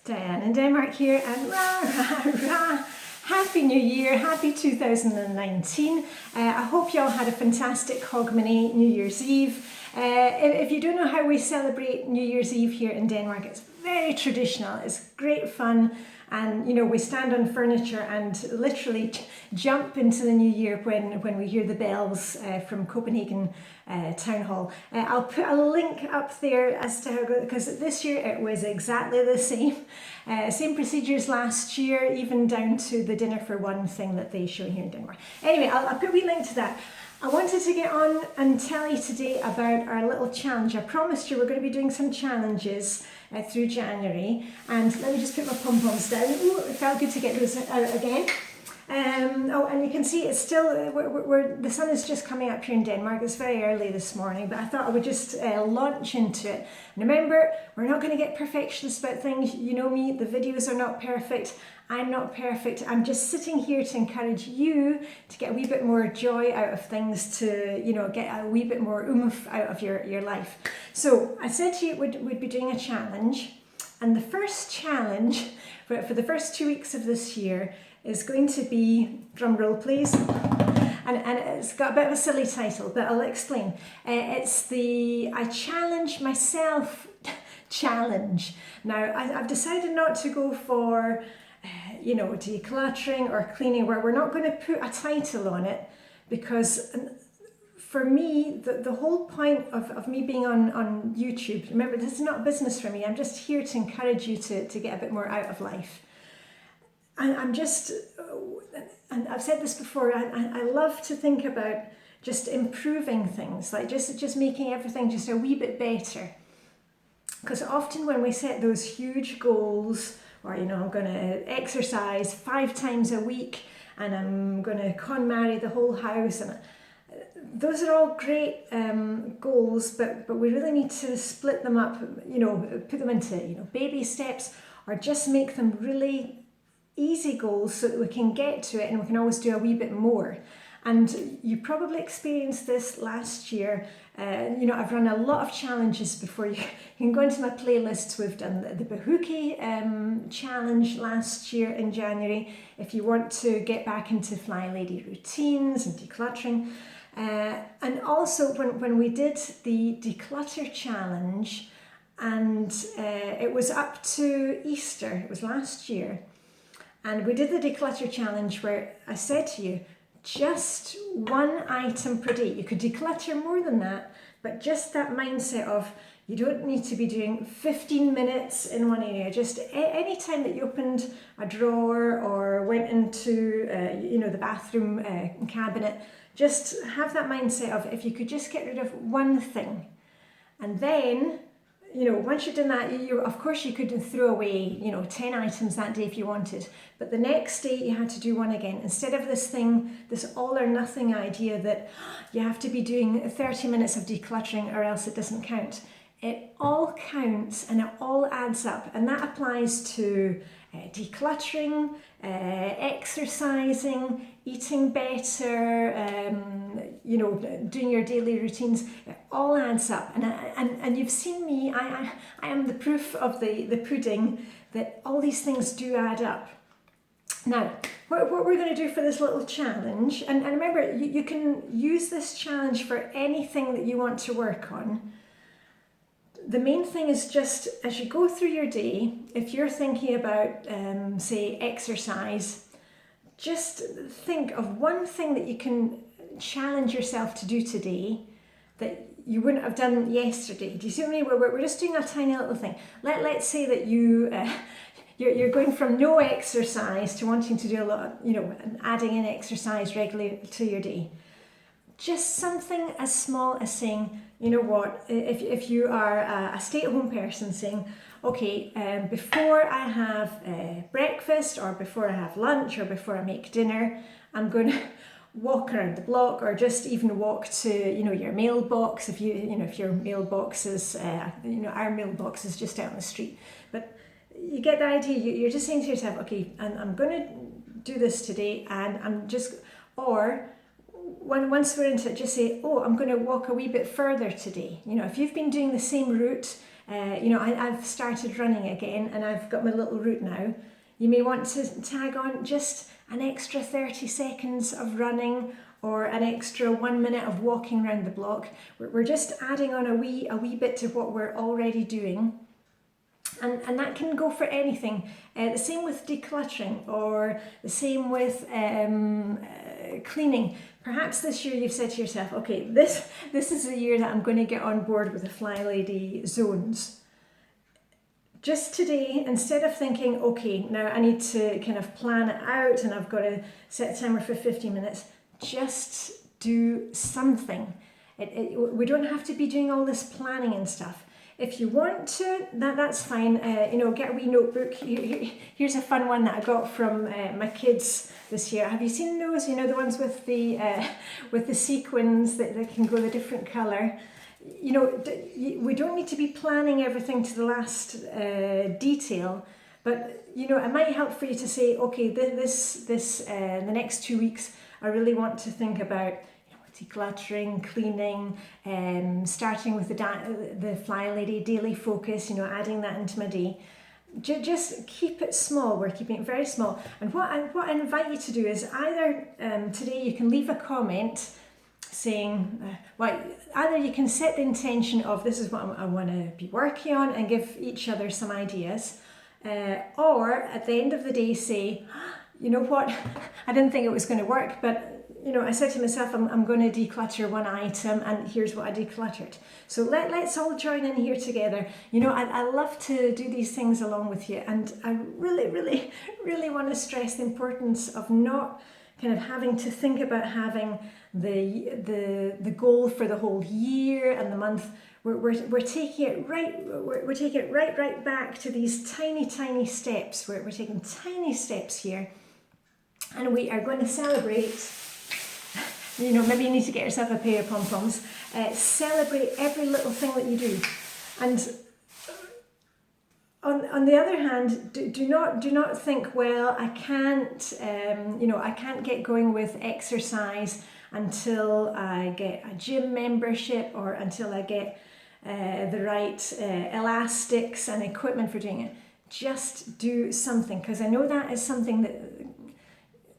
Diane in Denmark here, and rah, rah, rah. Happy New Year, happy 2019. I hope you all had a fantastic Hogmanay New Year's Eve. If you don't know how we celebrate New Year's Eve here in Denmark, it's very traditional, it's great fun. And you know, we stand on furniture and literally jump into the new year when we hear the bells from Copenhagen Town Hall. I'll put a link up there as to how, because this year it was exactly the same. Same procedures last year, even down to the dinner for one thing that they show here in Denmark. Anyway, I'll put a wee link to that. I wanted to get on and tell you today about our little challenge. I promised you we're going to be doing some challenges through January, and let me just put my pom-poms down. Ooh, it felt good to get those out again. Oh, and you can see it's still, the sun is just coming up here in Denmark. It's very early this morning, but I thought I would just launch into it. And remember, we're not going to get perfectionist about things. You know me, the videos are not perfect. I'm not perfect. I'm just sitting here to encourage you to get a wee bit more joy out of things, to, you know, get a wee bit more oomph out of your life. So I said to you we'd be doing a challenge, and the first challenge for the first 2 weeks of this year is going to be, drum roll please, and it's got a bit of a silly title, but I'll explain. It's the I Challenge Myself challenge. Now I've decided not to go for you know, decluttering or cleaning, where we're not going to put a title on it, because for me, the whole point of me being on YouTube, remember, this is not business for me. I'm just here to encourage you to get a bit more out of life. And I'm just, and I've said this before, I love to think about just improving things, like just making everything just a wee bit better. Because often when we set those huge goals, or, you know, I'm going to exercise 5 times a week, and I'm going to marry the whole house, and those are all great goals, but we really need to split them up, you know, put them into, you know, baby steps, or just make them really easy goals so that we can get to it and we can always do a wee bit more. And you probably experienced this last year. You know, I've run a lot of challenges before. You can go into my playlists. We've done the Bahuki challenge last year in January. If you want to get back into Flylady routines and decluttering. And also when we did the Declutter challenge, and it was up to Easter, it was last year. And we did the Declutter challenge where I said to you, just one item per day. You could declutter more than that, but just that mindset of you don't need to be doing 15 minutes in one area. Just any time that you opened a drawer or went into you know, the bathroom cabinet, just have that mindset of if you could just get rid of one thing. And then, you know, once you've done that, of course you could throw away, you know, 10 items that day if you wanted. But the next day you had to do one again. Instead of this all or nothing idea that you have to be doing 30 minutes of decluttering or else it doesn't count. It all counts and it all adds up. And that applies to decluttering, exercising, eating better, you know, doing your daily routines. It all adds up. And you've seen me, I am the proof of the pudding that all these things do add up. Now, what we're going to do for this little challenge, and remember, you can use this challenge for anything that you want to work on. The main thing is just as you go through your day, if you're thinking about, say, exercise, just think of one thing that you can challenge yourself to do today that you wouldn't have done yesterday. Do you see what I mean? We're just doing a tiny little thing. Let's say that you're going from no exercise to wanting to do a lot, you know, adding in exercise regularly to your day. Just something as small as saying, you know what, if you are a stay-at-home person, saying, okay, before I have breakfast, or before I have lunch, or before I make dinner, I'm going to walk around the block, or just even walk to, you know, your mailbox. If if your mailbox is, you know, our mailbox is just out on the street. But you get the idea. You're just saying to yourself, okay, I'm going to do this today, and I'm just, or once we're into it, just say, oh, I'm going to walk a wee bit further today. You know, if you've been doing the same route I've started running again and I've got my little route now. You may want to tag on just an extra 30 seconds of running or an extra 1 minute of walking around the block. We're just adding on a wee bit to what we're already doing. And that can go for anything. The same with decluttering, or the same with cleaning. Perhaps this year you've said to yourself, okay, this is the year that I'm going to get on board with the Flylady Zones. Just today, instead of thinking, okay, now I need to kind of plan it out and I've got to set a timer for 15 minutes, just do something. We don't have to be doing all this planning and stuff. If you want to, that's fine. Get a wee notebook. Here's a fun one that I got from my kids this year. Have you seen those? The ones with the sequins that can go the different colour. We don't need to be planning everything to the last detail, but it might help for you to say, okay, the next 2 weeks, I really want to think about decluttering, cleaning, starting with the Flylady daily focus, adding that into my day. Just keep it small. We're keeping it very small. And what I invite you to do is either today you can leave a comment saying, either you can set the intention of this is what I want to be working on and give each other some ideas, or at the end of the day say, you know what, I didn't think it was going to work, but I said to myself, I'm going to declutter one item and here's what I decluttered. So let's all join in here together. I love to do these things along with you, and I really, really, really want to stress the importance of not kind of having to think about having the goal for the whole year and the month. We're taking it right back to these tiny steps. We're taking tiny steps here, and we are going to celebrate. Maybe you need to get yourself a pair of pom-poms. Celebrate every little thing that you do. And on the other hand, do not think, well, I can't get going with exercise until I get a gym membership or until I get the right elastics and equipment for doing it. Just do something, because I know that is something that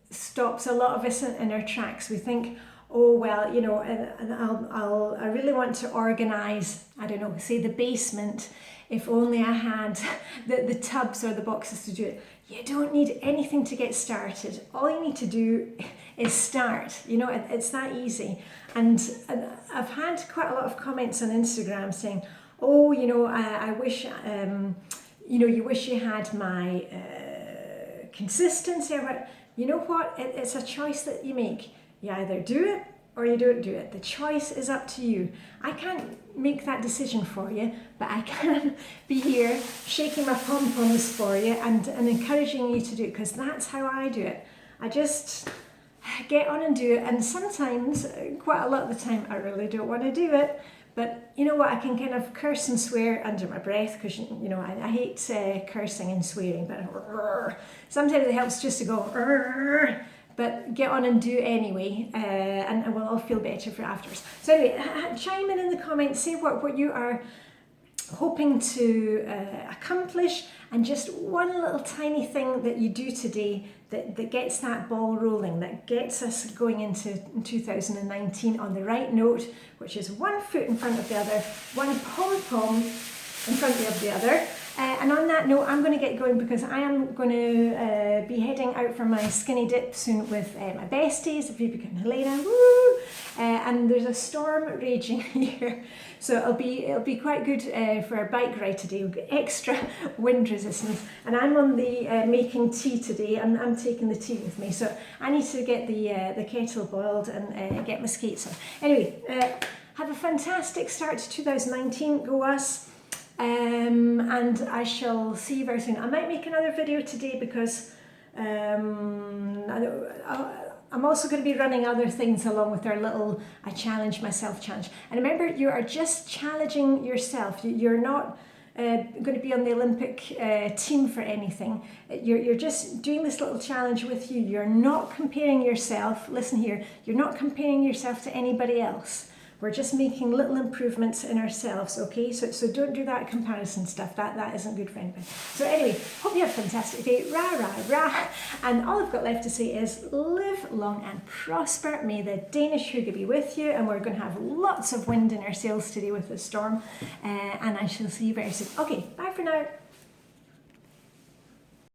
stops a lot of us in our tracks. We think, oh well, I really want to organize, I don't know, say the basement. If only I had the tubs or the boxes to do it. You don't need anything to get started. All you need to do is start. It's that easy. And I've had quite a lot of comments on Instagram saying, oh, I wish, you wish you had my consistency. Or you know what? It's a choice that you make. You either do it or you don't do it. The choice is up to you. I can't make that decision for you, but I can be here shaking my pom-poms for you and encouraging you to do it, because that's how I do it. I just get on and do it, and sometimes, quite a lot of the time, I really don't want to do it. But you know what, I can kind of curse and swear under my breath, because I hate cursing and swearing, but sometimes it helps just to go, but get on and do it anyway, and we'll all feel better for afterwards. So anyway, chime in the comments, say what you are hoping to accomplish, and just one little tiny thing that you do today that gets that ball rolling, that gets us going into 2019 on the right note, which is one foot in front of the other, one pom-pom in front of the other. And on that note, I'm going to get going, because I am going to be heading out for my skinny dip soon with my besties, Vivica and Helena. Woo! And there's a storm raging here, so it'll be quite good for a bike ride today. We'll get extra wind resistance, and I'm on the making tea today, and I'm taking the tea with me. So I need to get the kettle boiled and get my skates on. Anyway, have a fantastic start to 2019. Go us. And I shall see you very soon. I might make another video today, because I'm also going to be running other things along with our little I challenge myself challenge. And remember, you are just challenging yourself. You're not going to be on the Olympic team for anything. You're just doing this little challenge with you. You're not comparing yourself. Listen here, you're not comparing yourself to anybody else. We're just making little improvements in ourselves, okay? So don't do that comparison stuff. That isn't good for anybody. So anyway, hope you have a fantastic day. Rah, rah, rah. And all I've got left to say is live long and prosper. May the Danish hygge be with you. And we're going to have lots of wind in our sails today with the storm. And I shall see you very soon. Okay, bye for now.